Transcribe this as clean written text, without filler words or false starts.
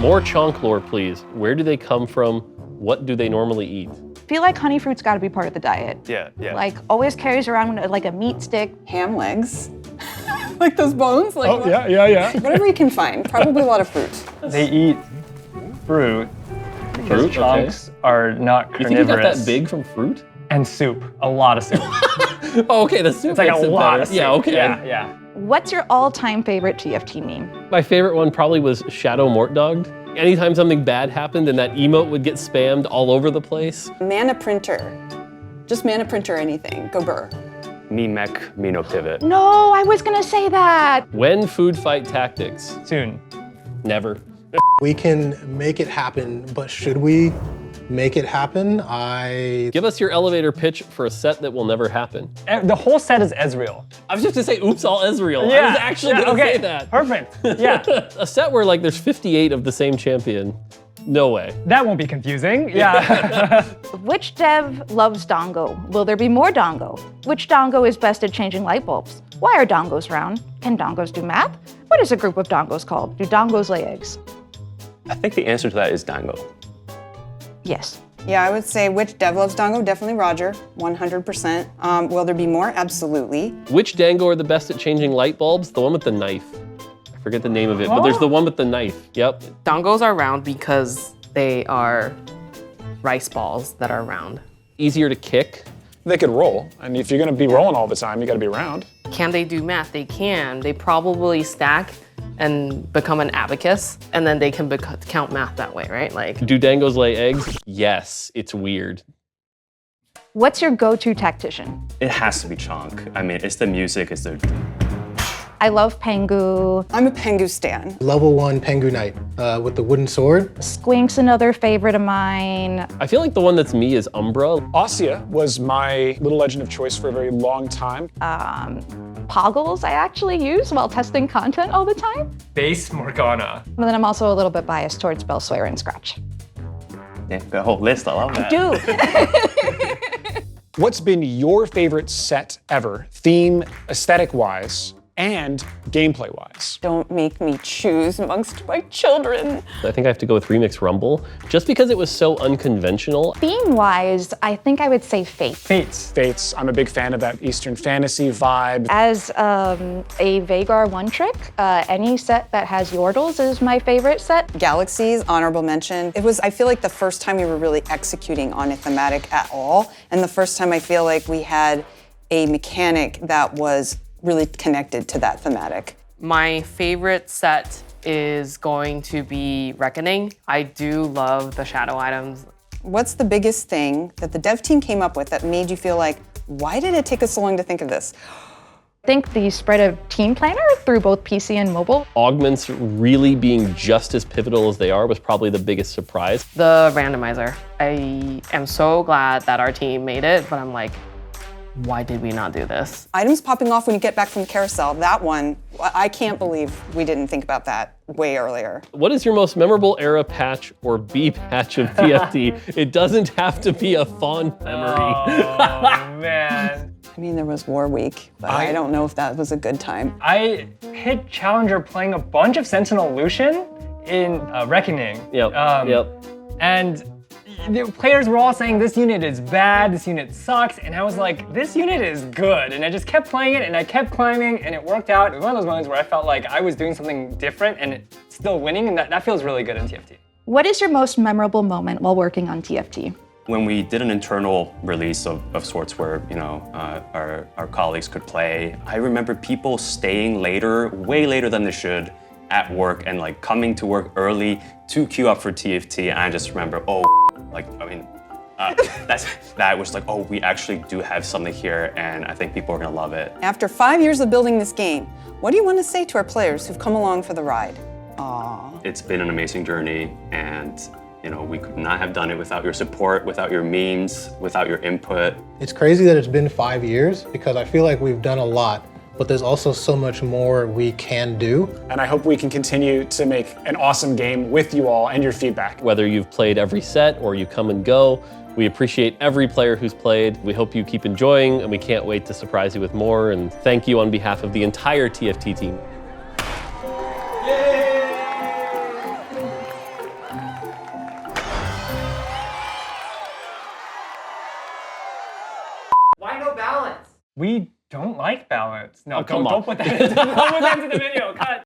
More chonk lore, please. Where do they come from? What do they normally eat? I feel like honey fruit's got to be part of the diet. Yeah. Like always carries around like a meat stick. Ham legs. Like those bones. Like Oh, yeah. whatever you can find. Probably a lot of fruit. They eat fruit because Fruit? chunks are not You think you got carnivorous. that big from fruit? And soup. A lot of soup. Oh, okay, the soup It's like makes a it lot better. of soup. Yeah, okay. Yeah. What's your all-time favorite TFT meme? My favorite one probably was Shadow Mortdogged. Anytime something bad happened and that emote would get spammed all over the place. Mana printer. Just mana printer anything. Go burr. Me mech, me no pivot. No, I was gonna say that. When food fight tactics? Soon. Never. We can make it happen, but should we make it happen? Give us your elevator pitch for a set that will never happen. The whole set is Ezreal. I was just gonna say, oops, all Ezreal. I was actually gonna say that. Perfect. Yeah. A set where like there's 58 of the same champion. No way. That won't be confusing. Yeah. Which dev loves Dongo? Will there be more Dongo? Which Dongo is best at changing light bulbs? Why are Dongos round? Can Dongos do math? What is a group of Dongos called? Do Dongos lay eggs? I think the answer to that is Dango. Yes. Yeah, I would say which dev loves Dongo? Definitely Roger, 100%. Will there be more? Absolutely. Which Dango are the best at changing light bulbs? The one with the knife. I forget the name of it, but there's the one with the knife. Yep. Dongos are round because they are rice balls that are round. Easier to kick. They could roll, and if you're gonna be rolling all the time, you gotta be round. Can they do math? They can. They probably stack and become an abacus, and then they can count math that way, right? Like, Do Dangos lay eggs? Yes, it's weird. What's your go-to tactician? It has to be Chonk. I mean, it's the music, it's the... I love Pengu. I'm a Pengu stan. Level 1 Pengu Knight with the wooden sword. Squink's another favorite of mine. I feel like the one that's me is Umbra. Ossia was my little legend of choice for a very long time. Poggles I actually use while testing content all the time. Base Morgana. And then I'm also a little bit biased towards Bellsawyer and Scratch. Yeah, got a whole list, I love that. Dude. What's been your favorite set ever, theme, aesthetic-wise, and gameplay-wise? Don't make me choose amongst my children. I think I have to go with Remix Rumble, just because it was so unconventional. Theme-wise, I think I would say Fate. Fates. I'm a big fan of that Eastern fantasy vibe. As a Vagar one-trick, any set that has Yordles is my favorite set. Galaxies, honorable mention. It was, I feel like, the first time we were really executing on a thematic at all, and the first time I feel like we had a mechanic that was really connected to that thematic. my favorite set is going to be Reckoning. I do love the shadow items. What's the biggest thing that the dev team came up with that made you feel like, why did it take us so long to think of this? I think the spread of Team Planner through both PC and mobile. Augments really being just as pivotal as they are was probably the biggest surprise. The randomizer. I am so glad that our team made it, but I'm like, why did we not do this? Items popping off when you get back from the carousel, that one, I can't believe we didn't think about that way earlier. What is your most memorable era patch or B patch of TFT? It doesn't have to be a fond memory. Oh, man. I mean, there was War Week, but I don't know if that was a good time. I hit Challenger playing a bunch of Sentinel Lucian in Reckoning. Yep. And the players were all saying this unit is bad, this unit sucks, and I was like, this unit is good. And I just kept playing it and I kept climbing and it worked out. It was one of those moments where I felt like I was doing something different and still winning, and that feels really good in TFT. What is your most memorable moment while working on TFT? When we did an internal release of sorts where, you know, our colleagues could play, I remember people staying later, way later than they should, at work and like coming to work early to queue up for TFT. And I just remember, that was like, oh, we actually do have something here, and I think people are gonna love it. After 5 years of building this game, what do you want to say to our players who've come along for the ride? Aww. It's been an amazing journey, and you know, we could not have done it without your support, without your memes, without your input. It's crazy that it's been 5 years because I feel like we've done a lot, but there's also so much more we can do. And I hope we can continue to make an awesome game with you all and your feedback. Whether you've played every set or you come and go, we appreciate every player who's played. We hope you keep enjoying, and we can't wait to surprise you with more. And thank you on behalf of the entire TFT team. Why no balance? We don't like balance. No, Oh, come don't on. put that into the video. Cut.